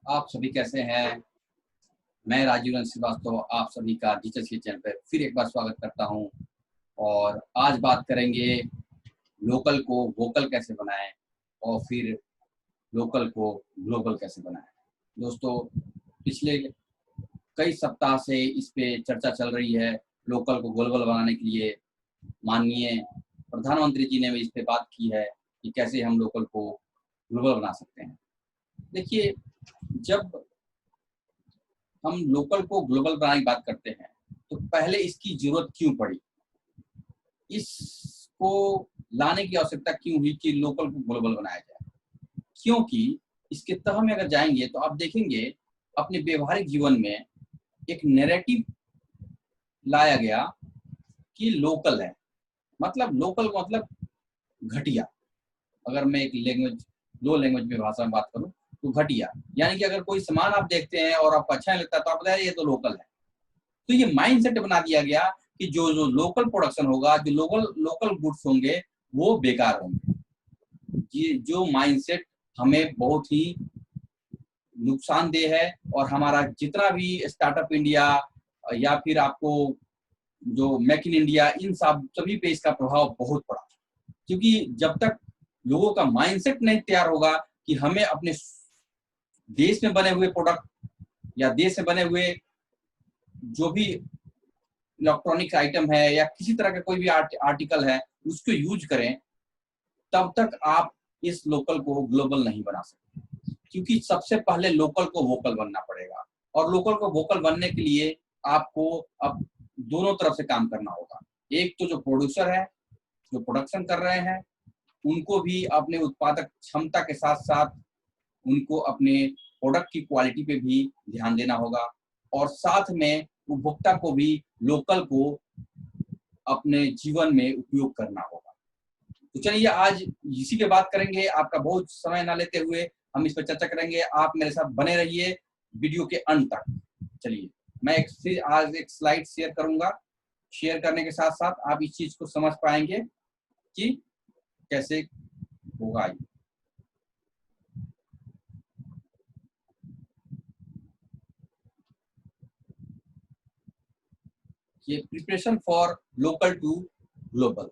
आप सभी कैसे हैं? मैं राजीव रंजन श्रीवास्तव आप सभी का टीचर्स के चैनल पर फिर एक बार स्वागत करता हूं। और आज बात करेंगे लोकल को वोकल कैसे बनाएं और फिर लोकल को ग्लोबल कैसे बनाएं। दोस्तों, पिछले कई सप्ताह से इस पे चर्चा चल रही है। लोकल को ग्लोबल बनाने के लिए माननीय प्रधानमंत्री जी ने भी इस पे बात की है कि कैसे हम लोकल को ग्लोबल बना सकते हैं। देखिए, जब हम लोकल को ग्लोबल बनाने की बात करते हैं तो पहले इसकी जरूरत क्यों पड़ी, इसको लाने की आवश्यकता क्यों हुई कि लोकल को ग्लोबल बनाया जाए। क्योंकि इसके तह में अगर जाएंगे तो आप देखेंगे अपने व्यवहारिक जीवन में एक नैरेटिव लाया गया कि लोकल है, मतलब लोकल का मतलब घटिया। अगर मैं एक लैंग्वेज दो लैंग्वेज में भाषा में बात करूं तो घटिया, यानी कि अगर कोई सामान आप देखते हैं और आपको अच्छा नहीं लगता तो आप बताए ये तो लोकल है। तो ये माइंडसेट बना दिया गया कि जो जो लोकल प्रोडक्शन होगा, जो लोकल लोकल गुड्स होंगे वो बेकार होंगे। ये जो माइंडसेट हमें बहुत ही नुकसानदेह है। और हमारा जितना भी स्टार्टअप इंडिया या फिर आपको जो मेक इन इंडिया, इन सब सभी पे इसका प्रभाव बहुत पड़ा। क्योंकि जब तक लोगों का माइंडसेट नहीं तैयार होगा कि हमें अपने देश में बने हुए प्रोडक्ट या देश में बने हुए जो भी इलेक्ट्रॉनिक्स आइटम है या किसी तरह का कोई भी आर्टिकल है उसको यूज करें, तब तक आप इस लोकल को ग्लोबल नहीं बना सकते। क्योंकि सबसे पहले लोकल को वोकल बनना पड़ेगा, और लोकल को वोकल बनने के लिए आपको अब दोनों तरफ से काम करना होगा। एक तो जो प्रोड्यूसर है, जो प्रोडक्शन कर रहे हैं, उनको भी अपने उत्पादक क्षमता के साथ साथ उनको अपने प्रोडक्ट की क्वालिटी पे भी ध्यान देना होगा, और साथ में उपभोक्ता को भी लोकल को अपने जीवन में उपयोग करना होगा। तो चलिए आज इसी के बात करेंगे। आपका बहुत समय ना लेते हुए हम इस पर चर्चा करेंगे। आप मेरे साथ बने रहिए वीडियो के अंत तक। चलिए, मैं आज एक स्लाइड शेयर करूंगा। शेयर करने के साथ साथ आप इस चीज को समझ पाएंगे कि कैसे होगा। ये preparation for local to global.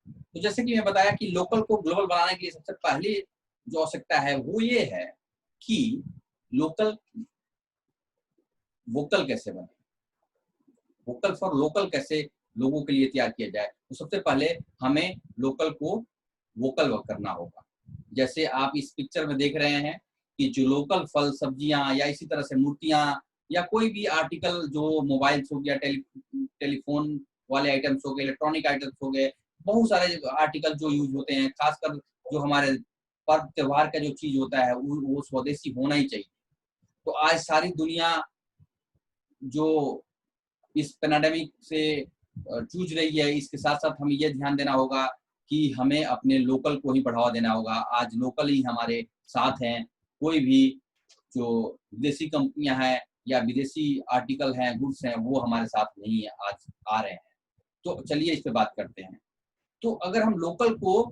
तो जैसे कि मैं बताया कि लोकल को ग्लोबल बनाने के लिए सबसे पहले जो आवश्यकता है वो ये है कि लोकल वोकल कैसे बने, वोकल फॉर लोकल कैसे लोगों के लिए तैयार किया जाए। तो सबसे पहले हमें लोकल को वोकल करना होगा। जैसे आप इस पिक्चर में देख रहे हैं कि जो लोकल फल सब्जियां या इसी तरह से मूर्तियां या कोई भी आर्टिकल जो मोबाइल्स हो गया, टेलीफोन वाले आइटम्स हो गए, इलेक्ट्रॉनिक आइटम्स हो गए, बहुत सारे आर्टिकल जो यूज होते हैं, खासकर जो हमारे पर्व त्योहार का जो चीज होता है वो स्वदेशी होना ही चाहिए। तो आज सारी दुनिया जो इस पैंडेमिक से जूझ रही है, इसके साथ साथ हमें यह ध्यान देना होगा कि हमें अपने लोकल को ही बढ़ावा देना होगा। आज लोकल ही हमारे साथ हैं। कोई भी जो विदेशी कंपनियां हैं या विदेशी आर्टिकल हैं, गुड्स हैं, वो हमारे साथ नहीं है, आज आ रहे हैं। तो चलिए इस पे बात करते हैं। तो अगर हम लोकल को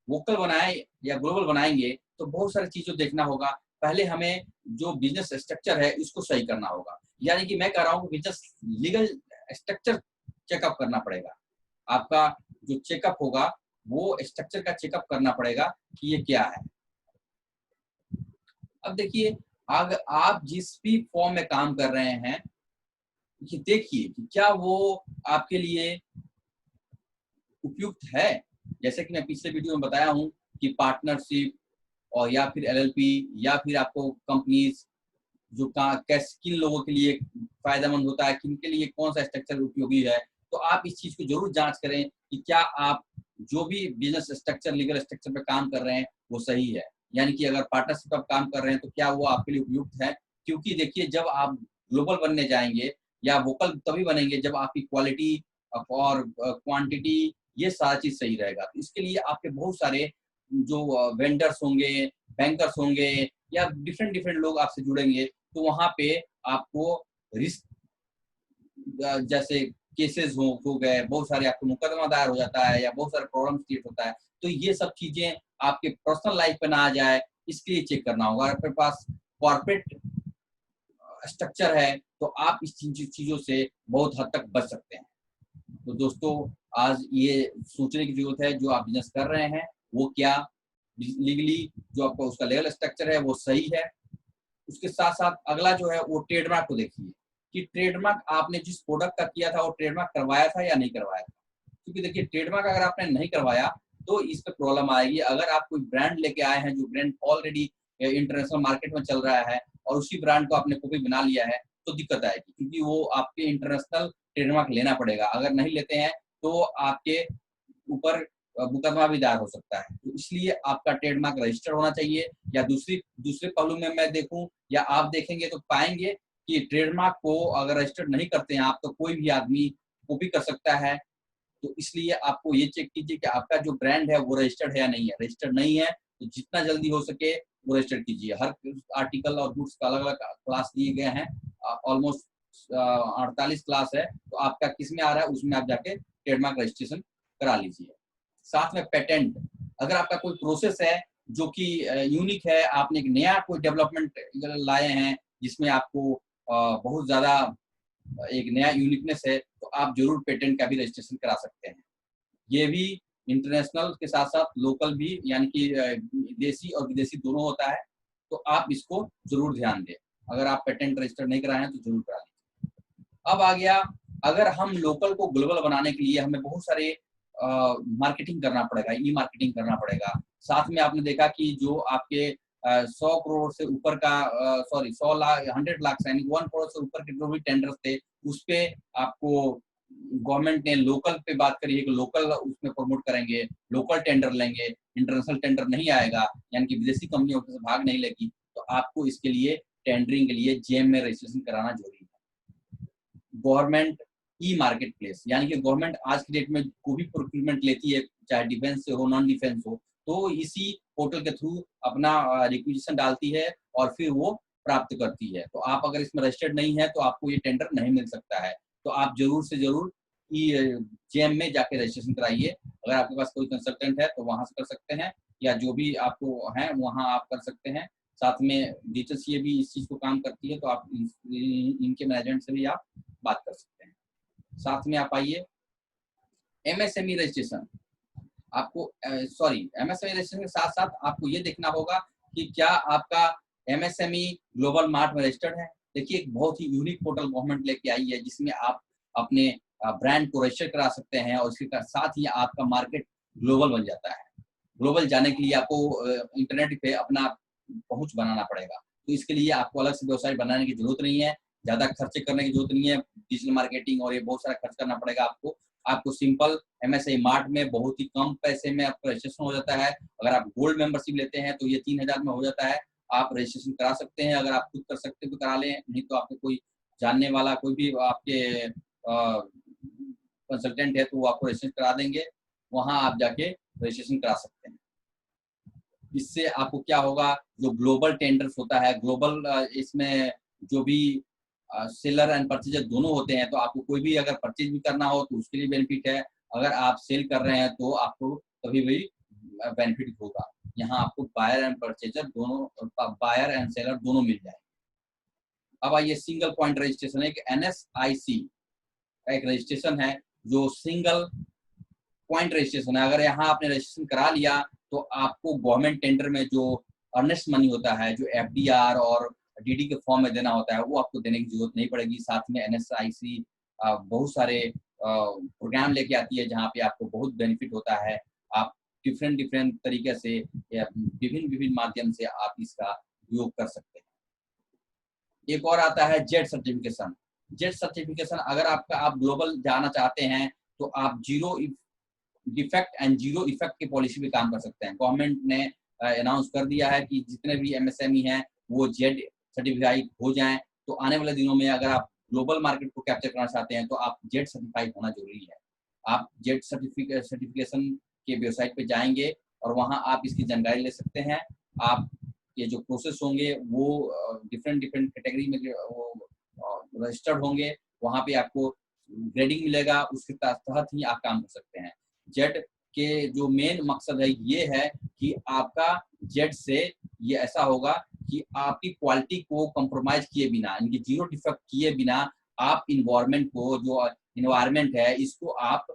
वोकल बनाए या ग्लोबल बनाएंगे तो बहुत सारी चीजों देखना होगा। पहले हमें जो बिजनेस स्ट्रक्चर है इसको सही करना होगा। यानी कि मैं कह रहा हूँ कि बिजनेस लीगल स्ट्रक्चर चेकअप करना पड़ेगा। आपका जो चेकअप होगा वो स्ट्रक्चर का चेकअप करना पड़ेगा कि ये क्या है। अब देखिए, अगर आप जिस भी फॉर्म में काम कर रहे हैं, ये देखिए कि क्या वो आपके लिए उपयुक्त है। जैसे कि मैं पिछले वीडियो में बताया हूँ कि पार्टनरशिप और या फिर एलएलपी या फिर आपको कंपनीज जो किन लोगों के लिए फायदेमंद होता है, किन के लिए कौन सा स्ट्रक्चर उपयोगी है। तो आप इस चीज को जरूर जांच करें कि क्या आप जो भी बिजनेस स्ट्रक्चर, लीगल स्ट्रक्चर पे काम कर रहे हैं वो सही है। यानी कि अगर पार्टनरशिप पर काम कर रहे हैं तो क्या वो आपके लिए उपयुक्त है। क्योंकि देखिए, जब आप ग्लोबल बनने जाएंगे या वोकल तभी बनेंगे जब आपकी क्वालिटी और क्वांटिटी ये सारा चीज सही रहेगा। तो इसके लिए आपके बहुत सारे जो वेंडर्स होंगे, बैंकर्स होंगे या डिफरेंट डिफरेंट लोग आपसे जुड़ेंगे। तो वहां पे आपको रिस्क जैसे केसेस हो गए, बहुत सारे आपको मुकदमा दायर हो जाता है या बहुत सारे प्रॉब्लम क्रिएट होता है। तो ये सब चीजें आपके पर्सनल लाइफ पे ना आ जाए, इसके लिए चेक करना होगा। आपके पास कॉर्पोरेट स्ट्रक्चर है, तो आप इस चीजों से बहुत हद तक बच सकते हैं। तो दोस्तों, आज ये सोचने की जरूरत है, जो आप बिजनेस कर रहे हैं वो क्या लीगली जो आपका उसका लीगल स्ट्रक्चर है वो सही है। उसके साथ साथ अगला जो है वो ट्रेडमार्क को देखिए कि ट्रेडमार्क आपने जिस प्रोडक्ट का किया था वो ट्रेडमार्क करवाया था या नहीं करवाया था। क्योंकि देखिए, ट्रेडमार्क अगर आपने नहीं करवाया तो इस पे प्रॉब्लम आएगी। अगर आप कोई ब्रांड लेके आए हैं जो ब्रांड ऑलरेडी इंटरनेशनल मार्केट में चल रहा है और उसी ब्रांड को आपने कॉपी बना लिया है, तो दिक्कत आएगी, क्योंकि वो आपके इंटरनेशनल ट्रेडमार्क लेना पड़ेगा। अगर नहीं लेते हैं तो आपके ऊपर मुकदमा भी दायर हो सकता है। तो इसलिए आपका ट्रेडमार्क रजिस्टर होना चाहिए। या दूसरे पहलू में मैं देखूं या आप देखेंगे तो पाएंगे कि ट्रेडमार्क को अगर रजिस्टर नहीं करते हैं आप, तो कोई भी आदमी कॉपी कर सकता है। तो इसलिए आपको ये चेक कीजिए कि आपका जो ब्रांड है वो रजिस्टर्ड है या नहीं है। रजिस्टर्ड नहीं है तो जितना जल्दी हो सके वो रजिस्टर कीजिए। हर आर्टिकल और गुड्स का अलग अलग क्लास दिए गए हैं, ऑलमोस्ट 48 क्लास है। तो आपका किस में आ रहा है उसमें आप जाके ट्रेडमार्क रजिस्ट्रेशन करा लीजिए। साथ में पेटेंट, अगर आपका कोई प्रोसेस है जो कि यूनिक है, आपने एक नया कोई डेवलपमेंट लाए हैं जिसमें आपको बहुत ज्यादा एक नया यूनिकनेस है, तो आप जरूर पेटेंट का भी रजिस्ट्रेशन करा सकते हैं। ये भी इंटरनेशनल के साथ साथ लोकल भी, यानी कि देसी और विदेशी दोनों होता है। तो आप इसको जरूर ध्यान दें। अगर आप पेटेंट रजिस्टर नहीं कराए हैं तो जरूर करा लीजिए। अब आ गया, अगर हम लोकल को ग्लोबल बनाने के लिए हमें बहुत सारे मार्केटिंग करना पड़ेगा, ई मार्केटिंग करना पड़ेगा। साथ में आपने देखा कि जो आपके 100 करोड़ से ऊपर का 100 लाख 100 लाख यानी 1 करोड़ से ऊपर के जो भी टेंडर्स थे उस पे आपको गवर्नमेंट ने लोकल पे बात करी है कि लोकल उसमें प्रमोट करेंगे, लोकल टेंडर लेंगे, इंटरनेशनल टेंडर नहीं आएगा, यानी कि विदेशी कंपनियों से भाग नहीं लेगी। तो आपको इसके लिए टेंडरिंग के लिए जेम में रजिस्ट्रेशन कराना जरूरी है। गवर्नमेंट ई मार्केट प्लेस, यानी कि गवर्नमेंट आज की डेट में कोई भी प्रोक्यूरमेंट लेती है, चाहे डिफेंस से हो नॉन डिफेंस हो, तो इसी पोर्टल के थ्रू अपना रिक्वेजिशन डालती है और फिर वो प्राप्त करती है। तो आप अगर इसमें रजिस्टर्ड नहीं है तो आपको ये टेंडर नहीं मिल सकता है। तो आप जरूर से जरूर जेम में जाके रजिस्ट्रेशन कराइए। अगर आपके पास कोई कंसल्टेंट है तो वहां से कर सकते हैं, या जो भी आपको है वहां आप कर सकते हैं। साथ में डिटेल्स ये भी इस चीज को काम करती है, तो आप इनके मैनेजमेंट से भी आप बात कर सकते हैं। साथ में आप आइए एमएसएमई रजिस्ट्रेशन। आपको एमएसएमई रजिस्ट्रेशन के साथ साथ आपको ये देखना होगा कि क्या आपका एमएसएमई ग्लोबल मार्ट में रजिस्टर्ड है। देखिए, एक बहुत ही यूनिक पोर्टल गवर्नमेंट लेके आई है जिसमें आप अपने ब्रांड को रजिस्टर करा सकते हैं और इसके साथ ही आपका मार्केट ग्लोबल बन जाता है। ग्लोबल जाने के लिए आपको इंटरनेट पे अपना पहुंच बनाना पड़ेगा। तो इसके लिए आपको अलग से वेबसाइट बनाने की जरूरत नहीं है, ज्यादा खर्चे करने की जरूरत नहीं है, डिजिटल मार्केटिंग और ये बहुत सारा खर्च करना पड़ेगा आपको सिंपल एमएसआई मार्ट में बहुत ही कम पैसे में आपका रजिस्ट्रेशन हो जाता है। अगर आप गोल्ड मेंबरशिप लेते हैं तो ये 3000 में हो जाता है। आप रजिस्ट्रेशन करा सकते हैं, अगर आप खुद कर सकते हैं तो करा लें, नहीं तो आपके कोई जानने वाला कोई भी आपके कंसल्टेंट है तो वो आपको रजिस्ट्रेशन करा देंगे, वहां आप जाके रजिस्ट्रेशन करा सकते हैं। इससे आपको क्या होगा, जो ग्लोबल टेंडर्स होता है, ग्लोबल इसमें जो भी सेलर एंड परचेजर दोनों होते हैं, तो आपको कोई भी अगर परचेज भी करना हो तो उसके लिए बेनिफिट है। अगर आप सेल कर रहे हैं तो आपको कभी भी बेनिफिट होगा। यहाँ आपको बायर एंड परचेजर दोनों, बायर एंड सेलर दोनों मिल जाएंगे। अब आइए सिंगल पॉइंट रजिस्ट्रेशन, एक NSIC का एक रजिस्ट्रेशन है जो सिंगल पॉइंट रजिस्ट्रेशन है। अगर यहाँ आपने रजिस्ट्रेशन करा लिया तो आपको गवर्नमेंट टेंडर में जो अर्नेस्ट मनी होता है, जो FDR और DD के फॉर्म में देना होता है, वो आपको देने की जरूरत नहीं पड़ेगी। साथ में NSIC बहुत सारे प्रोग्राम लेके आती है जहाँ पे आपको बहुत बेनिफिट होता है। आप डिफरेंट तरीके से विभिन्न माध्यम से आप इसका उपयोग कर सकते हैं। एक और आता है जेड सर्टिफिकेशन। जेड सर्टिफिकेशन अगर आप ग्लोबल जाना चाहते हैं तो आप zero defect and zero effect की पॉलिसी पे काम कर सकते हैं। गवर्नमेंट ने अनाउंस कर दिया है कि जितने भी MSME हैं वो जेड सर्टिफाइड हो जाएं। तो आने वाले दिनों में अगर आप ग्लोबल मार्केट को कैप्चर करना चाहते हैं तो आप जेड सर्टिफाइड होना जरूरी है। आप जेड सर्टिफिकेशन के वेबसाइट पे जाएंगे और वहां आप इसकी जानकारी ले सकते हैं। आप ये जो प्रोसेस होंगे वो डिफरेंट कैटेगरी में वो रजिस्टर्ड होंगे, वहां पे आपको ग्रेडिंग मिलेगा, उसके तहत ही आप काम कर सकते हैं। जेड के जो मेन मकसद है ये है कि आपका जेड से ये ऐसा होगा कि आपकी क्वालिटी को कंप्रोमाइज किए बिना, इनकी जीरो डिफेक्ट किए बिना आप इन्वायरमेंट को, जो इन्वायरमेंट है, इसको आप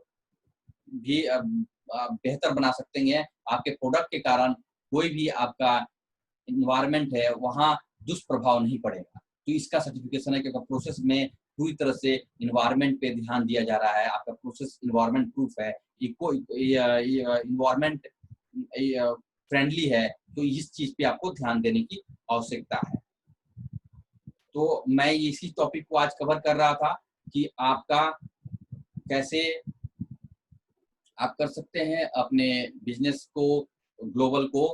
भी बेहतर बना सकते हैं। आपके प्रोडक्ट के कारण कोई भी आपका इन्वायरमेंट है वहाँ दुष्प्रभाव नहीं पड़ेगा। तो इसका सर्टिफिकेशन है, क्योंकि प्रोसेस में पूरी तरह से इन्वायरमेंट पे ध्यान दिया जा रहा है। आपका प्रोसेस इन्वायरमेंट प्रूफ है, इको इन्वायरमेंट फ्रेंडली है, तो इस चीज पे आपको ध्यान देने की आवश्यकता है। तो मैं इसी टॉपिक को आज कवर कर रहा था कि आपका कैसे आप कर सकते हैं अपने बिजनेस को, ग्लोबल को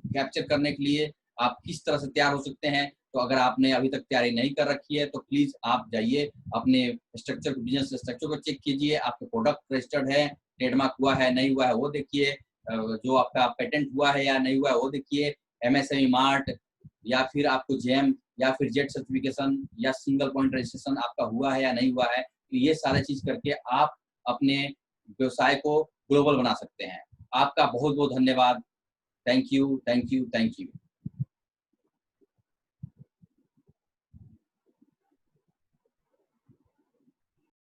कैप्चर करने के लिए आप किस तरह से तैयार हो सकते हैं। तो अगर आपने अभी तक तैयारी नहीं कर रखी है तो प्लीज आप जाइए अपने स्ट्रक्चर, बिजनेस स्ट्रक्चर को चेक कीजिए। आपके प्रोडक्ट रजिस्टर्ड है, ट्रेडमार्क हुआ है नहीं हुआ है वो देखिए, जो आपका पेटेंट हुआ है या नहीं हुआ है वो देखिए, एमएसएमई मार्ट या फिर आपको जेम या फिर जेट सर्टिफिकेशन या सिंगल पॉइंट रजिस्ट्रेशन आपका हुआ है या नहीं हुआ है। तो ये सारे चीज करके आप अपने व्यवसाय को ग्लोबल बना सकते हैं। आपका बहुत बहुत धन्यवाद। Thank you, thank you, thank you.